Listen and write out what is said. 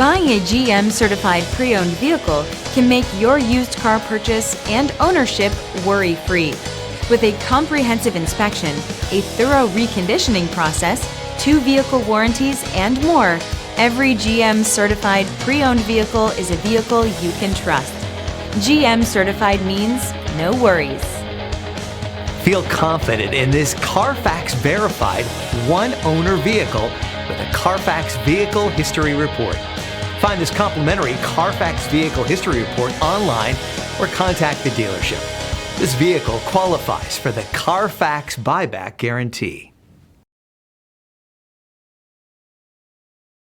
Buying a GM certified pre-owned vehicle can make your used car purchase and ownership worry-free. With a comprehensive inspection, a thorough reconditioning process, 2 vehicle warranties, and more, every GM certified pre-owned vehicle is a vehicle you can trust. GM certified means no worries. Feel confident in this Carfax verified one-owner vehicle with a Carfax Vehicle History Report. Find this complimentary Carfax Vehicle History Report online or contact the dealership. This vehicle qualifies for the Carfax Buyback Guarantee.